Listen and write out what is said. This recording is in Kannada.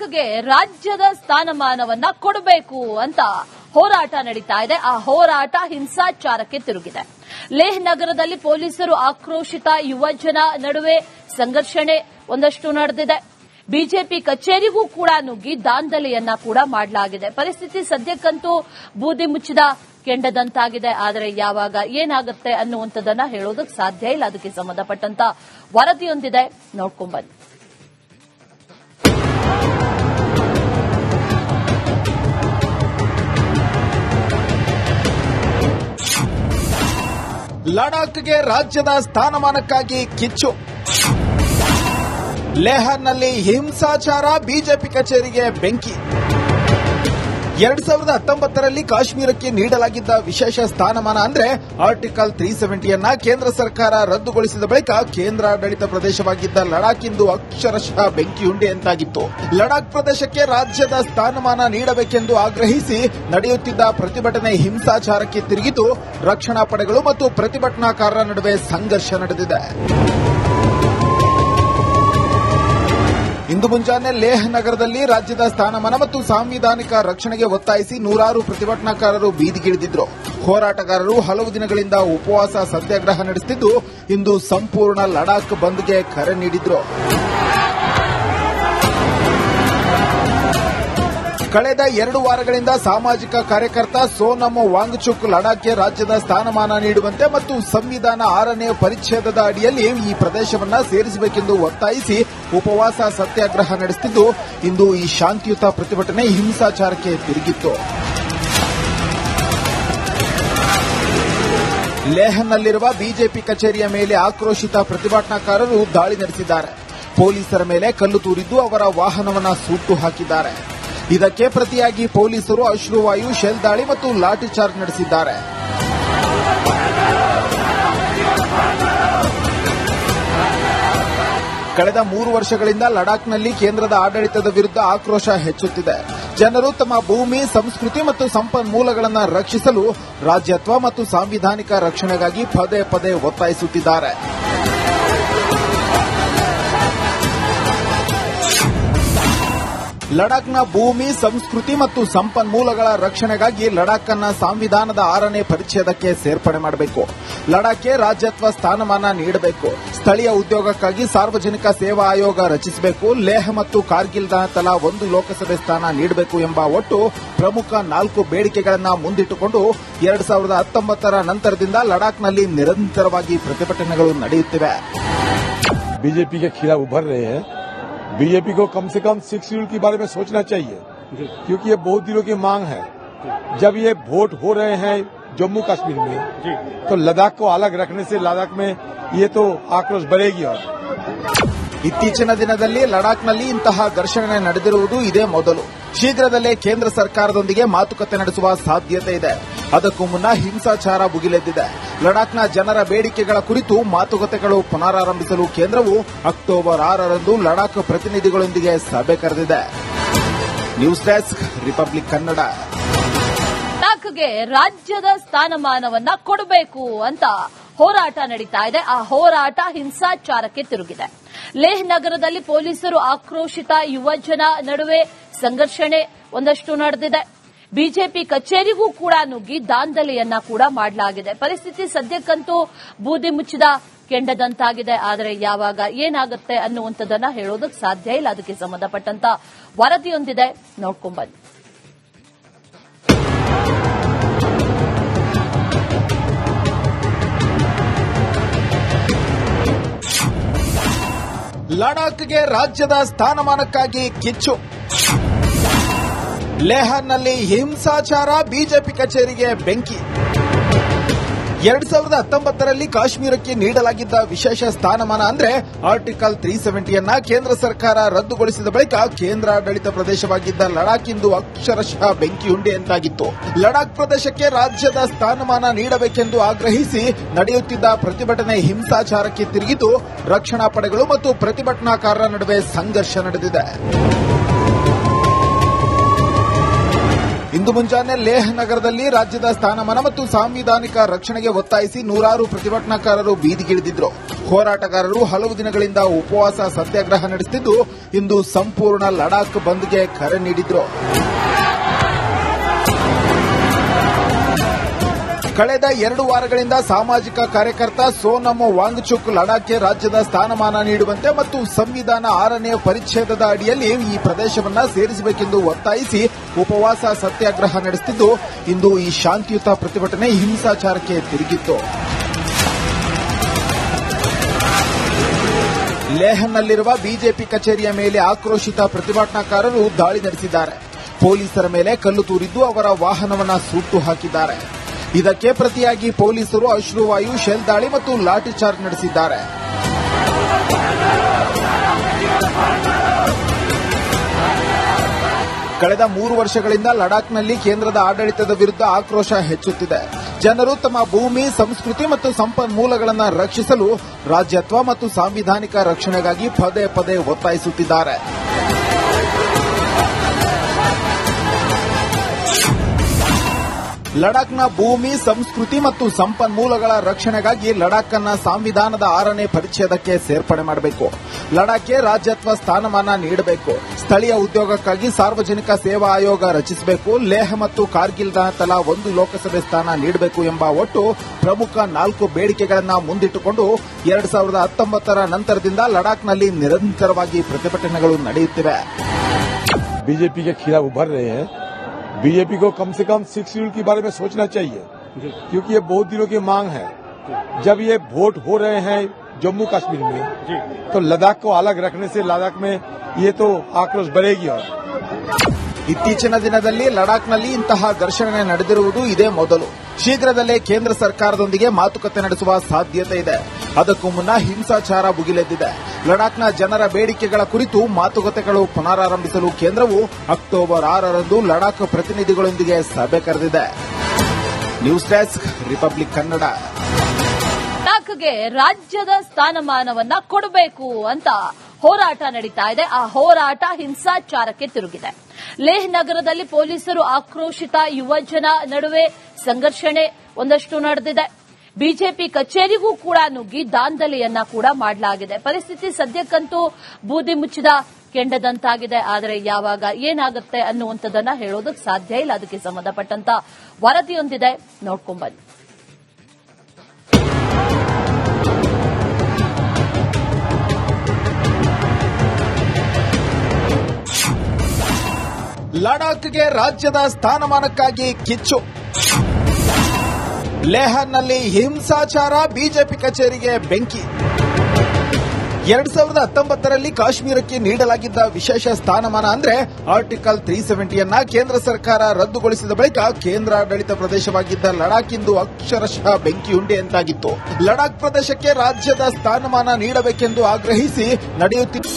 ಲಡಾಖ್ಗೆ ರಾಜ್ಯದ ಸ್ಥಾನಮಾನವನ್ನ ಕೊಡಬೇಕು ಅಂತ ಹೋರಾಟ ನಡೀತಾ ಇದೆ. ಆ ಹೋರಾಟ ಹಿಂಸಾಚಾರಕ್ಕೆ ತಿರುಗಿದೆ. ಲೇಹ್ ನಗರದಲ್ಲಿ ಪೊಲೀಸರು ಆಕ್ರೋಶಿತ ಯುವಜನ ನಡುವೆ ಸಂಘರ್ಷಣೆ ಒಂದಷ್ಟು ನಡೆದಿದೆ. ಬಿಜೆಪಿ ಕಚೇರಿಗೂ ಕೂಡ ನುಗ್ಗಿ ದಾಂಧಲೆಯನ್ನ ಕೂಡ ಮಾಡಲಾಗಿದೆ. ಪರಿಸ್ಥಿತಿ ಸದ್ಯಕ್ಕಂತೂ ಬೂದಿ ಮುಚ್ಚಿದ ಕೆಂಡದಂತಾಗಿದೆ. ಆದರೆ ಯಾವಾಗ ಏನಾಗುತ್ತೆ ಅನ್ನುವಂಥದ್ದನ್ನ ಹೇಳೋದಕ್ಕೆ ಸಾಧ್ಯ ಇಲ್ಲ. ಅದಕ್ಕೆ ಸಂಬಂಧಪಟ್ಟಂತ ವರದಿಯೊಂದಿದೆ, ನೋಡ್ಕೊಂಡ್ಬನ್ನಿ. ಲಡಾಖ್ಗೆ ರಾಜ್ಯದ ಸ್ಥಾನಮಾನಕ್ಕಾಗಿ ಕಿಚ್ಚು. ಲೇಹ್ನಲ್ಲಿ ಹಿಂಸಾಚಾರ, ಬಿಜೆಪಿ ಕಚೇರಿಗೆ ಬೆಂಕಿ. 2019ರಲ್ಲಿ ಕಾಶ್ಮೀರಕ್ಕೆ ನೀಡಲಾಗಿದ್ದ ವಿಶೇಷ ಸ್ಥಾನಮಾನ ಅಂದ್ರೆ ಆರ್ಟಿಕಲ್ 370ಯನ್ನ ಕೇಂದ್ರ ಸರ್ಕಾರ ರದ್ದುಗೊಳಿಸಿದ ಬಳಿಕ ಕೇಂದ್ರಾಡಳಿತ ಪ್ರದೇಶವಾಗಿದ್ದ ಲಡಾಖ್ ಇಂದು ಅಕ್ಷರಶಃ ಬೆಂಕಿಯುಂಡೆಯಂತಾಗಿತ್ತು. ಲಡಾಖ್ ಪ್ರದೇಶಕ್ಕೆ ರಾಜ್ಯದ ಸ್ಥಾನಮಾನ ನೀಡಬೇಕೆಂದು ಆಗ್ರಹಿಸಿ ನಡೆಯುತ್ತಿದ್ದ ಪ್ರತಿಭಟನೆ ಹಿಂಸಾಚಾರಕ್ಕೆ ತಿರುಗಿದ್ದು, ರಕ್ಷಣಾ ಪಡೆಗಳು ಮತ್ತು ಪ್ರತಿಭಟನಾಕಾರರ ನಡುವೆ ಸಂಘರ್ಷ ನಡೆದಿದೆ. ಇಂದು ಮುಂಜಾನೆ ಲೇಹ್ ನಗರದಲ್ಲಿ ರಾಜ್ಯದ ಸ್ಥಾನಮಾನ ಮತ್ತು ಸಾಂವಿಧಾನಿಕ ರಕ್ಷಣೆಗೆ ಒತ್ತಾಯಿಸಿ ನೂರಾರು ಪ್ರತಿಭಟನಾಕಾರರು ಬೀದಿಗಿಳಿದಿದ್ರು. ಹೋರಾಟಗಾರರು ಹಲವು ದಿನಗಳಿಂದ ಉಪವಾಸ ಸತ್ಯಾಗ್ರಹ ನಡೆಸುತ್ತಿದ್ದು, ಇಂದು ಸಂಪೂರ್ಣ ಲಡಾಖ್ ಬಂದ್ಗೆ ಕರೆ ನೀಡಿದ್ರು. ಕಳೆದ 2 ವಾರಗಳಿಂದ ಸಾಮಾಜಿಕ ಕಾರ್ಯಕರ್ತ ಸೋನಮ್ ವಾಂಗ್ಚುಕ್ ಲಡಾಖ್ಗೆ ರಾಜ್ಯದ ಸ್ಥಾನಮಾನ ನೀಡುವಂತೆ ಮತ್ತು ಸಂವಿಧಾನ 6ನೇ ಪರಿಚ್ಛೇದದ ಅಡಿಯಲ್ಲಿ ಈ ಪ್ರದೇಶವನ್ನು ಸೇರಿಸಬೇಕೆಂದು ಒತ್ತಾಯಿಸಿ ಉಪವಾಸ ಸತ್ಯಾಗ್ರಹ ನಡೆಸುತ್ತಿದ್ದು, ಇಂದು ಈ ಶಾಂತಿಯುತ ಪ್ರತಿಭಟನೆ ಹಿಂಸಾಚಾರಕ್ಕೆ ತಿರುಗಿತ್ತು. ಲೇಹ್ನಲ್ಲಿರುವ ಬಿಜೆಪಿ ಕಚೇರಿಯ ಮೇಲೆ ಆಕ್ರೋಶಿತ ಪ್ರತಿಭಟನಾಕಾರರು ದಾಳಿ ನಡೆಸಿದ್ದಾರೆ. ಪೊಲೀಸರ ಮೇಲೆ ಕಲ್ಲು ತೂರಿದ್ದು ಅವರ ವಾಹನವನ್ನು ಸುಟ್ಟು ಹಾಕಿದ್ದಾರೆ. ಇದಕ್ಕೆ ಪ್ರತಿಯಾಗಿ ಪೊಲೀಸರು ಅಶ್ರುವಾಯು, ಶೆಲ್ ದಾಳಿ ಮತ್ತು ಲಾಠಿ ಚಾರ್ಜ್ ನಡೆಸಿದ್ದಾರೆ. ಕಳೆದ 3 ವರ್ಷಗಳಿಂದ ಲಡಾಖ್ನಲ್ಲಿ ಕೇಂದ್ರದ ಆಡಳಿತದ ವಿರುದ್ಧ ಆಕ್ರೋಶ ಹೆಚ್ಚುತ್ತಿದೆ. ಜನರು ತಮ್ಮ ಭೂಮಿ, ಸಂಸ್ಕೃತಿ ಮತ್ತು ಸಂಪನ್ಮೂಲಗಳನ್ನು ರಕ್ಷಿಸಲು ರಾಜ್ಯತ್ವ ಮತ್ತು ಸಾಂವಿಧಾನಿಕ ರಕ್ಷಣೆಗಾಗಿ ಪದೇ ಪದೇ ಒತ್ತಾಯಿಸುತ್ತಿದ್ದಾರೆ. ಲಡಾಖ್ನ ಭೂಮಿ, ಸಂಸ್ಕೃತಿ ಮತ್ತು ಸಂಪನ್ಮೂಲಗಳ ರಕ್ಷಣೆಗಾಗಿ ಲಡಾಖ್ ಅನ್ನ ಸಂವಿಧಾನದ 6ನೇ ಪರಿಚ್ಛೇದಕ್ಕೆ ಸೇರ್ಪಡೆ ಮಾಡಬೇಕು. ಲಡಾಖ್ಗೆ ರಾಜ್ಯತ್ವ ಸ್ಥಾನಮಾನ ನೀಡಬೇಕು. ಸ್ಥಳೀಯ ಉದ್ಯೋಗಕ್ಕಾಗಿ ಸಾರ್ವಜನಿಕ ಸೇವಾ ಆಯೋಗ ರಚಿಸಬೇಕು. ಲೇಹ್ ಮತ್ತು ಕಾರ್ಗಿಲ್ನ ತಲಾ 1 ಲೋಕಸಭೆ ಸ್ಥಾನ ನೀಡಬೇಕು ಎಂಬ ಒಟ್ಟು ಪ್ರಮುಖ 4 ಬೇಡಿಕೆಗಳನ್ನು ಮುಂದಿಟ್ಟುಕೊಂಡು 2019ರ ನಂತರದಿಂದ ಲಡಾಖ್ನಲ್ಲಿ ನಿರಂತರವಾಗಿ ಪ್ರತಿಭಟನೆಗಳು ನಡೆಯುತ್ತಿವೆ. बीजेपी के खिलाफ उभर रहे हैं. बीजेपी को कम से कम 6 शेड्यूल के बारे में सोचना चाहिए, क्योंकि ये बहुत दिनों की मांग है. जब ये वोट हो रहे हैं जम्मू कश्मीर में, तो लद्दाख को अलग रखने से लद्दाख में ये तो आक्रोश बढ़ेगी. और ಇತ್ತೀಚಿನ ದಿನದಲ್ಲಿ ಲಡಾಖ್ನಲ್ಲಿ ಇಂತಹ ಘರ್ಷಣೆ ನಡೆದಿರುವುದು ಇದೇ ಮೊದಲು. ಶೀಘ್ರದಲ್ಲೇ ಕೇಂದ್ರ ಸರ್ಕಾರದೊಂದಿಗೆ ಮಾತುಕತೆ ನಡೆಸುವ ಸಾಧ್ಯತೆ ಇದೆ. ಅದಕ್ಕೂ ಮುನ್ನ ಹಿಂಸಾಚಾರ ಭುಗಿಲೆದ್ದಿದೆ. ಲಡಾಖ್ನ ಜನರ ಬೇಡಿಕೆಗಳ ಕುರಿತು ಮಾತುಕತೆಗಳು ಪುನರಾರಂಭಿಸಲು ಕೇಂದ್ರವು ಅಕ್ಟೋಬರ್ 6ರಂದು ಲಡಾಖ್ ಪ್ರತಿನಿಧಿಗಳೊಂದಿಗೆ ಸಭೆ ಕರೆದಿದೆ. News desk, Republic Kannada. ಲಡಾಖ್ಗೆ ರಾಜ್ಯದ ಸ್ಥಾನಮಾನವನ್ನ ಕೊಡಬೇಕು ಅಂತ ಹೋರಾಟ ನಡೀತಾ ಇದೆ. ಆ ಹೋರಾಟ ಹಿಂಸಾಚಾರಕ್ಕೆ ತಿರುಗಿದೆ. ಲೇಹ್ ನಗರದಲ್ಲಿ ಪೊಲೀಸರು ಆಕ್ರೋಶಿತ ಯುವಜನ ನಡುವೆ ಸಂಘರ್ಷಣೆ ಒಂದಷ್ಟು ನಡೆದಿದೆ. ಬಿಜೆಪಿ ಕಚೇರಿಗೂ ಕೂಡ ನುಗ್ಗಿ ದಾಂಧಲೆಯನ್ನ ಕೂಡ ಮಾಡಲಾಗಿದೆ. ಪರಿಸ್ಥಿತಿ ಸದ್ಯಕ್ಕಂತೂ ಬೂದಿ ಮುಚ್ಚಿದ ಕೆಂಡದಂತಾಗಿದೆ. ಆದರೆ ಯಾವಾಗ ಏನಾಗುತ್ತೆ ಅನ್ನುವಂಥದ್ದನ್ನ ಹೇಳೋದಕ್ಕೆ ಸಾಧ್ಯ ಇಲ್ಲ. ಅದಕ್ಕೆ ಸಂಬಂಧಪಟ್ಟಂತ ವರದಿಯೊಂದಿದೆ, ನೋಡ್ಕೊಂಡ್ಬನ್ನಿ. ಲಡಾಖ್ಗೆ ರಾಜ್ಯದ ಸ್ಥಾನಮಾನಕ್ಕಾಗಿ ಕಿಚ್ಚು. ಲೇಹ್ನಲ್ಲಿ ಹಿಂಸಾಚಾರ, ಬಿಜೆಪಿ ಕಚೇರಿಗೆ ಬೆಂಕಿ. 2019ರಲ್ಲಿ ಕಾಶ್ಮೀರಕ್ಕೆ ನೀಡಲಾಗಿದ್ದ ವಿಶೇಷ ಸ್ಥಾನಮಾನ ಅಂದ್ರೆ ಆರ್ಟಿಕಲ್ 370ಯನ್ನ ಕೇಂದ್ರ ಸರ್ಕಾರ ರದ್ದುಗೊಳಿಸಿದ ಬಳಿಕ ಕೇಂದ್ರಾಡಳಿತ ಪ್ರದೇಶವಾಗಿದ್ದ ಲಡಾಖ್ ಇಂದು ಅಕ್ಷರಶಃ ಬೆಂಕಿಯುಂಡೆಯಂತಾಗಿತ್ತು. ಲಡಾಖ್ ಪ್ರದೇಶಕ್ಕೆ ರಾಜ್ಯದ ಸ್ಥಾನಮಾನ ನೀಡಬೇಕೆಂದು ಆಗ್ರಹಿಸಿ ನಡೆಯುತ್ತಿದ್ದ ಪ್ರತಿಭಟನೆ ಹಿಂಸಾಚಾರಕ್ಕೆ ತಿರುಗಿದ್ದು, ರಕ್ಷಣಾ ಪಡೆಗಳು ಮತ್ತು ಪ್ರತಿಭಟನಾಕಾರರ ನಡುವೆ ಸಂಘರ್ಷ ನಡೆದಿದೆ. ಇಂದು ಮುಂಜಾನೆ ಲೇಹ್ ನಗರದಲ್ಲಿ ರಾಜ್ಯದ ಸ್ಥಾನಮಾನ ಮತ್ತು ಸಾಂವಿಧಾನಿಕ ರಕ್ಷಣೆಗೆ ಒತ್ತಾಯಿಸಿ ನೂರಾರು ಪ್ರತಿಭಟನಾಕಾರರು ಬೀದಿಗಿಳಿದಿದ್ರು. ಹೋರಾಟಗಾರರು ಹಲವು ದಿನಗಳಿಂದ ಉಪವಾಸ ಸತ್ಯಾಗ್ರಹ ನಡೆಸುತ್ತಿದ್ದು, ಇಂದು ಸಂಪೂರ್ಣ ಲಡಾಖ್ ಬಂದ್ಗೆ ಕರೆ ನೀಡಿದ್ರು. ಕಳೆದ 2 ವಾರಗಳಿಂದ ಸಾಮಾಜಿಕ ಕಾರ್ಯಕರ್ತ ಸೋನಮ್ ವಾಂಗ್ಚುಕ್ ಲಡಾಖ್ಗೆ ರಾಜ್ಯದ ಸ್ಥಾನಮಾನ ನೀಡುವಂತೆ ಮತ್ತು ಸಂವಿಧಾನ 6ನೇ ಪರಿಚ್ಛೇದದ ಅಡಿಯಲ್ಲಿ ಈ ಪ್ರದೇಶವನ್ನು ಸೇರಿಸಬೇಕೆಂದು ಒತ್ತಾಯಿಸಿ ಉಪವಾಸ ಸತ್ಯಾಗ್ರಹ ನಡೆಸುತ್ತಿದ್ದು, ಇಂದು ಈ ಶಾಂತಿಯುತ ಪ್ರತಿಭಟನೆ ಹಿಂಸಾಚಾರಕ್ಕೆ ತಿರುಗಿತ್ತು. ಲೇಹ್ನಲ್ಲಿರುವ ಬಿಜೆಪಿ ಕಚೇರಿಯ ಮೇಲೆ ಆಕ್ರೋಶಿತ ಪ್ರತಿಭಟನಾಕಾರರು ದಾಳಿ ನಡೆಸಿದ್ದಾರೆ. ಪೊಲೀಸರ ಮೇಲೆ ಕಲ್ಲು ತೂರಿದ್ದು ಅವರ ವಾಹನವನ್ನು ಸುಟ್ಟು ಹಾಕಿದ್ದಾರೆ. ಇದಕ್ಕೆ ಪ್ರತಿಯಾಗಿ ಪೊಲೀಸರು ಅಶ್ರುವಾಯು, ಶೆಲ್ ದಾಳಿ ಮತ್ತು ಲಾಠಿ ಚಾರ್ಜ್ ನಡೆಸಿದ್ದಾರೆ. ಕಳೆದ 3 ವರ್ಷಗಳಿಂದ ಲಡಾಖ್ನಲ್ಲಿ ಕೇಂದ್ರದ ಆಡಳಿತದ ವಿರುದ್ಧ ಆಕ್ರೋಶ ಹೆಚ್ಚುತ್ತಿದೆ. ಜನರು ತಮ್ಮ ಭೂಮಿ, ಸಂಸ್ಕೃತಿ ಮತ್ತು ಸಂಪನ್ಮೂಲಗಳನ್ನು ರಕ್ಷಿಸಲು ರಾಜ್ಯತ್ವ ಮತ್ತು ಸಾಂವಿಧಾನಿಕ ರಕ್ಷಣೆಗಾಗಿ ಪದೇ ಪದೇ ಒತ್ತಾಯಿಸುತ್ತಿದ್ದಾರೆ. ಲಡಾಖ್ನ ಭೂಮಿ, ಸಂಸ್ಕೃತಿ ಮತ್ತು ಸಂಪನ್ಮೂಲಗಳ ರಕ್ಷಣೆಗಾಗಿ ಲಡಾಖ್ ಅನ್ನು ಸಂವಿಧಾನದ 6ನೇ ಪರಿಚ್ಛೇದಕ್ಕೆ ಸೇರ್ಪಡೆ ಮಾಡಬೇಕು. ಲಡಾಖ್ಗೆ ರಾಜ್ಯತ್ವ ಸ್ಥಾನಮಾನ ನೀಡಬೇಕು. ಸ್ಥಳೀಯ ಉದ್ಯೋಗಕ್ಕಾಗಿ ಸಾರ್ವಜನಿಕ ಸೇವಾ ಆಯೋಗ ರಚಿಸಬೇಕು. ಲೇಹ್ ಮತ್ತು ಕಾರ್ಗಿಲ್ನ ತಲಾ 1 ಲೋಕಸಭೆ ಸ್ಥಾನ ನೀಡಬೇಕು ಎಂಬ ಒಟ್ಟು ಪ್ರಮುಖ 4 ಬೇಡಿಕೆಗಳನ್ನು ಮುಂದಿಟ್ಟುಕೊಂಡು 2019ರ ನಂತರದಿಂದ ಲಡಾಖ್ನಲ್ಲಿ ನಿರಂತರವಾಗಿ ಪ್ರತಿಭಟನೆಗಳು ನಡೆಯುತ್ತಿವೆ. बीजेपी के खिलाफ उभर रहे हैं. बीजेपी को कम से कम 6 शेड्यूल के बारे में सोचना चाहिए, क्योंकि ये बहुत दिनों की मांग है. जब ये वोट हो रहे हैं जम्मू कश्मीर में, तो लद्दाख को अलग रखने से लद्दाख में ये तो आक्रोश बढ़ेगी. और ಇತ್ತೀಚಿನ ದಿನದಲ್ಲಿ ಲಡಾಖ್ನಲ್ಲಿ ಇಂತಹ ಘರ್ಷಣೆ ನಡೆದಿರುವುದು ಇದೇ ಮೊದಲು. ಶೀಘ್ರದಲ್ಲೇ ಕೇಂದ್ರ ಸರ್ಕಾರದೊಂದಿಗೆ ಮಾತುಕತೆ ನಡೆಸುವ ಸಾಧ್ಯತೆ ಇದೆ. ಅದಕ್ಕೂ ಮುನ್ನ ಹಿಂಸಾಚಾರ ಭುಗಿಲೆದ್ದಿದೆ. ಲಡಾಖ್ನ ಜನರ ಬೇಡಿಕೆಗಳ ಕುರಿತು ಮಾತುಕತೆಗಳು ಪುನರಾರಂಭಿಸಲು ಕೇಂದ್ರವು ಅಕ್ಟೋಬರ್ 6ರಂದು ಲಡಾಖ್ ಪ್ರತಿನಿಧಿಗಳೊಂದಿಗೆ ಸಭೆ ಕರೆದಿದೆ. News desk, Republic Kannada. ಲಡಾಖ್ಗೆ ರಾಜ್ಯದ ಸ್ಥಾನಮಾನವನ್ನ ಕೊಡಬೇಕು ಅಂತ ಹೋರಾಟ ನಡೀತಾ ಇದೆ. ಆ ಹೋರಾಟ ಹಿಂಸಾಚಾರಕ್ಕೆ ತಿರುಗಿದೆ. ಲೇಹ್ ನಗರದಲ್ಲಿ ಪೊಲೀಸರು ಆಕ್ರೋಶಿತ ಯುವಜನ ನಡುವೆ ಸಂಘರ್ಷಣೆ ಒಂದಷ್ಟು ನಡೆದಿದೆ. ಬಿಜೆಪಿ ಕಚೇರಿಗೂ ಕೂಡ ನುಗ್ಗಿ ದಾಂಧಲೆಯನ್ನ ಕೂಡ ಮಾಡಲಾಗಿದೆ. ಪರಿಸ್ಥಿತಿ ಸದ್ಯಕ್ಕಂತೂ ಬೂದಿ ಮುಚ್ಚಿದ ಕೆಂಡದಂತಾಗಿದೆ. ಆದರೆ ಯಾವಾಗ ಏನಾಗುತ್ತೆ ಅನ್ನುವಂಥದ್ದನ್ನ ಹೇಳೋದಕ್ಕೆ ಸಾಧ್ಯ ಇಲ್ಲ. ಅದಕ್ಕೆ ಸಂಬಂಧಪಟ್ಟಂತ ವರದಿಯೊಂದಿದೆ, ನೋಡ್ಕೊಂಡ್ಬನ್ನಿ. ಲಡಾಖ್ಗೆ ರಾಜ್ಯದ ಸ್ಥಾನಮಾನಕ್ಕಾಗಿ ಕಿಚ್ಚು. ಲೇಹ್ನಲ್ಲಿ ಹಿಂಸಾಚಾರ, ಬಿಜೆಪಿ ಕಚೇರಿಗೆ ಬೆಂಕಿ. 2019ರಲ್ಲಿ ಕಾಶ್ಮೀರಕ್ಕೆ ನೀಡಲಾಗಿದ್ದ ವಿಶೇಷ ಸ್ಥಾನಮಾನ ಅಂದ್ರೆ ಆರ್ಟಿಕಲ್ 370ಯನ್ನ ಕೇಂದ್ರ ಸರ್ಕಾರ ರದ್ದುಗೊಳಿಸಿದ ಬಳಿಕ ಕೇಂದ್ರಾಡಳಿತ ಪ್ರದೇಶವಾಗಿದ್ದ ಲಡಾಖ್ ಇಂದು ಅಕ್ಷರಶಃ ಬೆಂಕಿಯುಂಡೆಯಂತಾಗಿತ್ತು. ಲಡಾಖ್ ಪ್ರದೇಶಕ್ಕೆ ರಾಜ್ಯದ ಸ್ಥಾನಮಾನ ನೀಡಬೇಕೆಂದು ಆಗ್ರಹಿಸಿ ನಡೆಯುತ್ತಿದ್ದ